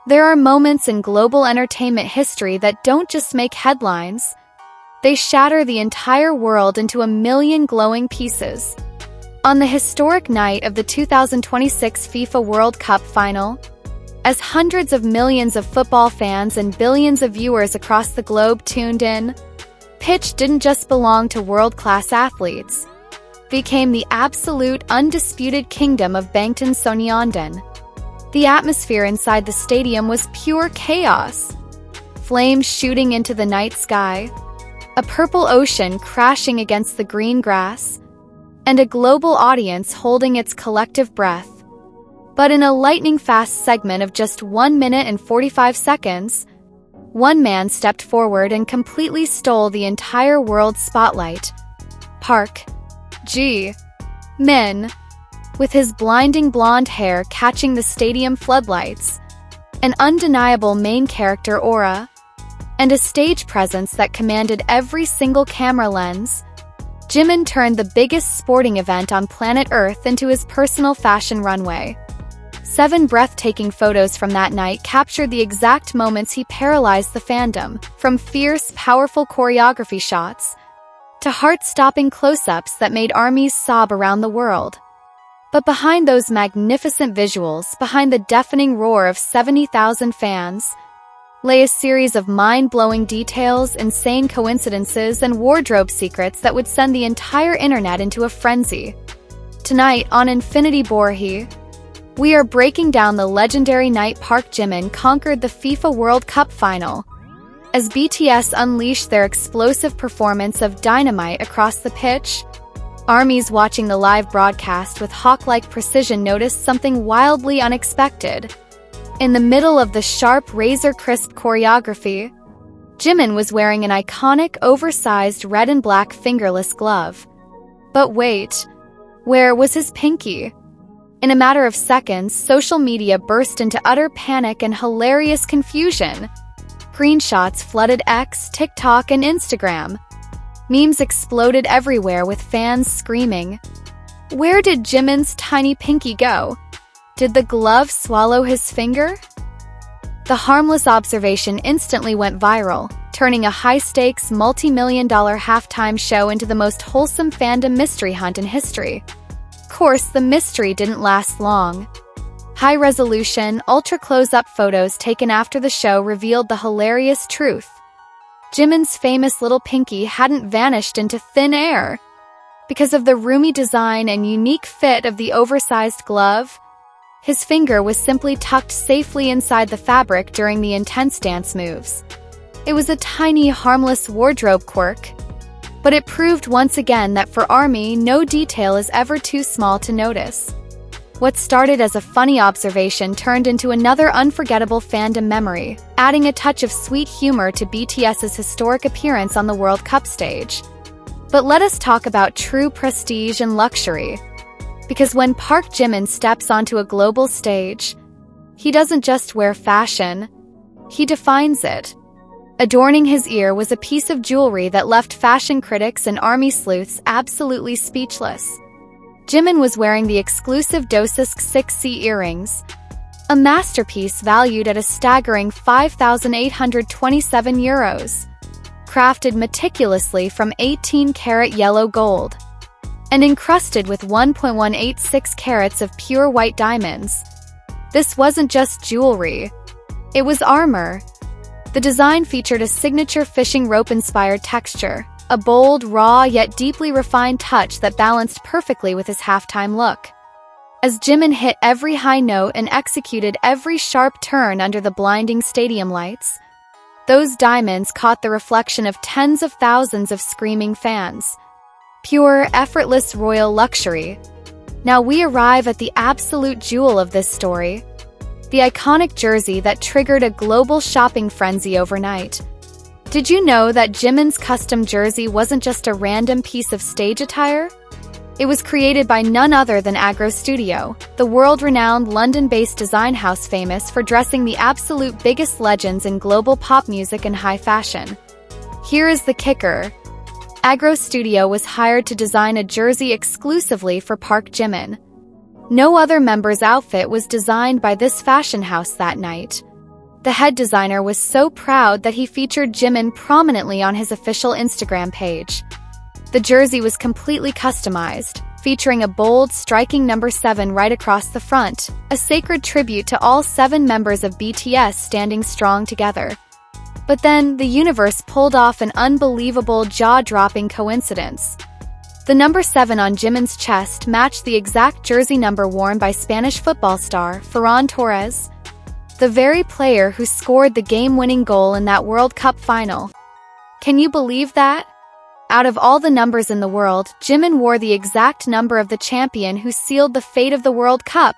There are moments in global entertainment history that don't just make headlines. They shatter the entire world into a million glowing pieces. On the historic night of the 2026 FIFA World Cup Final, as hundreds of millions of football fans and billions of viewers across the globe tuned in, pitch didn't just belong to world-class athletes. It became the absolute, undisputed kingdom of Bangtan Sonyeondan. The atmosphere inside the stadium was pure chaos. Flames shooting into the night sky, a purple ocean crashing against the green grass, and a global audience holding its collective breath. But in a lightning-fast segment of just 1 minute and 45 seconds, one man stepped forward and completely stole the entire world's spotlight. Park Jimin, with his blinding blonde hair catching the stadium floodlights, an undeniable main character aura, and a stage presence that commanded every single camera lens, Jimin turned the biggest sporting event on planet Earth into his personal fashion runway. 7 breathtaking photos from that night captured the exact moments he paralyzed the fandom, from fierce, powerful choreography shots to heart-stopping close-ups that made armies sob around the world. But behind those magnificent visuals, behind the deafening roar of 70,000 fans, lay a series of mind-blowing details, insane coincidences, and wardrobe secrets that would send the entire internet into a frenzy. Tonight on InfinityBorahae, we are breaking down the legendary night Park Jimin conquered the FIFA World Cup Final, as BTS unleashed their explosive performance of Dynamite across the pitch. Armies watching the live broadcast with hawk-like precision noticed something wildly unexpected. In the middle of the sharp, razor-crisp choreography, Jimin was wearing an iconic, oversized red and black fingerless glove. But wait, where was his pinky? In a matter of seconds, social media burst into utter panic and hilarious confusion. Screenshots flooded X, TikTok, and Instagram. Memes exploded everywhere with fans screaming, "Where did Jimin's tiny pinky go? Did the glove swallow his finger?" The harmless observation instantly went viral, turning a high-stakes, multi-million-dollar halftime show into the most wholesome fandom mystery hunt in history. Of course, the mystery didn't last long. High-resolution, ultra-close-up photos taken after the show revealed the hilarious truth. Jimin's famous little pinky hadn't vanished into thin air. Because of the roomy design and unique fit of the oversized glove, his finger was simply tucked safely inside the fabric during the intense dance moves. It was a tiny, harmless wardrobe quirk, but it proved once again that for ARMY, no detail is ever too small to notice. What started as a funny observation turned into another unforgettable fandom memory, adding a touch of sweet humor to BTS's historic appearance on the World Cup stage. But let us talk about true prestige and luxury. Because when Park Jimin steps onto a global stage, he doesn't just wear fashion, he defines it. Adorning his ear was a piece of jewelry that left fashion critics and ARMY sleuths absolutely speechless. Jimin was wearing the exclusive Dosisk 6C earrings, a masterpiece valued at a staggering €5,827, crafted meticulously from 18-karat yellow gold, and encrusted with 1.186 carats of pure white diamonds. This wasn't just jewelry, it was armor. The design featured a signature fishing rope-inspired texture, a bold, raw, yet deeply refined touch that balanced perfectly with his halftime look. As Jimin hit every high note and executed every sharp turn under the blinding stadium lights, those diamonds caught the reflection of tens of thousands of screaming fans. Pure, effortless royal luxury. Now we arrive at the absolute jewel of this story, the iconic jersey that triggered a global shopping frenzy overnight. Did you know that Jimin's custom jersey wasn't just a random piece of stage attire? It was created by none other than Agro Studio, the world-renowned London-based design house famous for dressing the absolute biggest legends in global pop music and high fashion. Here is the kicker. Agro Studio was hired to design a jersey exclusively for Park Jimin. No other member's outfit was designed by this fashion house that night. The head designer was so proud that he featured Jimin prominently on his official Instagram page. The jersey was completely customized, featuring a bold, striking number 7 right across the front, a sacred tribute to all 7 members of BTS standing strong together. But then, the universe pulled off an unbelievable, jaw-dropping coincidence. The number 7 on Jimin's chest matched the exact jersey number worn by Spanish football star Ferran Torres, the very player who scored the game-winning goal in that World Cup final. Can you believe that? Out of all the numbers in the world, Jimin wore the exact number of the champion who sealed the fate of the World Cup.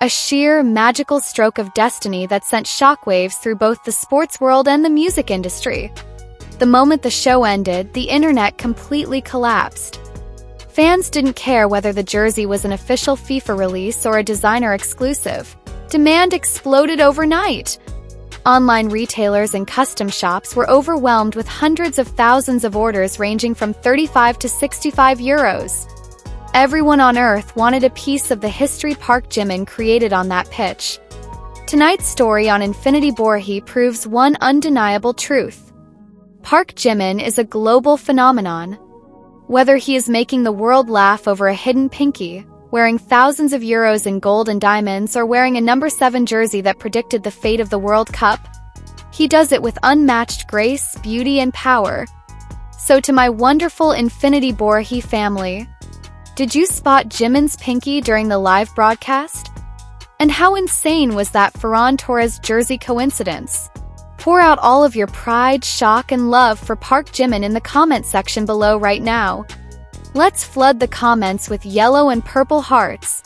A sheer, magical stroke of destiny that sent shockwaves through both the sports world and the music industry. The moment the show ended, the internet completely collapsed. Fans didn't care whether the jersey was an official FIFA release or a designer exclusive. Demand exploded overnight. Online retailers and custom shops were overwhelmed with hundreds of thousands of orders ranging from 35 to 65 euros. Everyone on Earth wanted a piece of the history Park Jimin created on that pitch. Tonight's story on InfinityBorahae proves one undeniable truth. Park Jimin is a global phenomenon. Whether he is making the world laugh over a hidden pinky, wearing thousands of euros in gold and diamonds, or wearing a number 7 jersey that predicted the fate of the World Cup, he does it with unmatched grace, beauty, and power. So to my wonderful InfinityBorahae family, did you spot Jimin's pinky during the live broadcast? And how insane was that Ferran Torres jersey coincidence? Pour out all of your pride, shock, and love for Park Jimin in the comment section below right now. Let's flood the comments with yellow and purple hearts.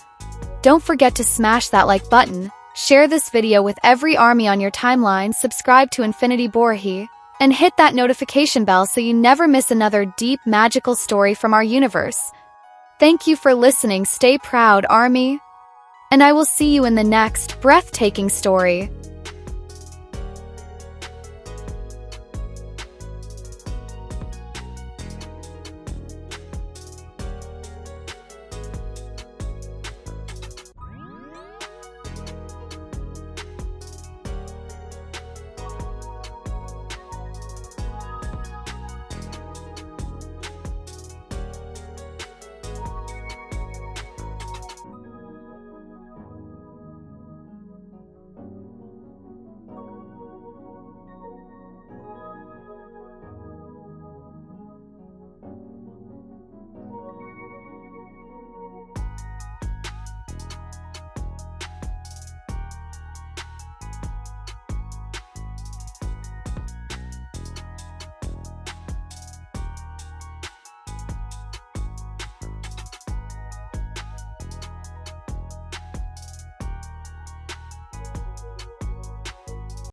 Don't forget to smash that like button, share this video with every army on your timeline, subscribe to InfinityBorahae, and hit that notification bell so you never miss another deep, magical story from our universe. Thank you for listening. Stay proud, army. And I will see you in the next breathtaking story.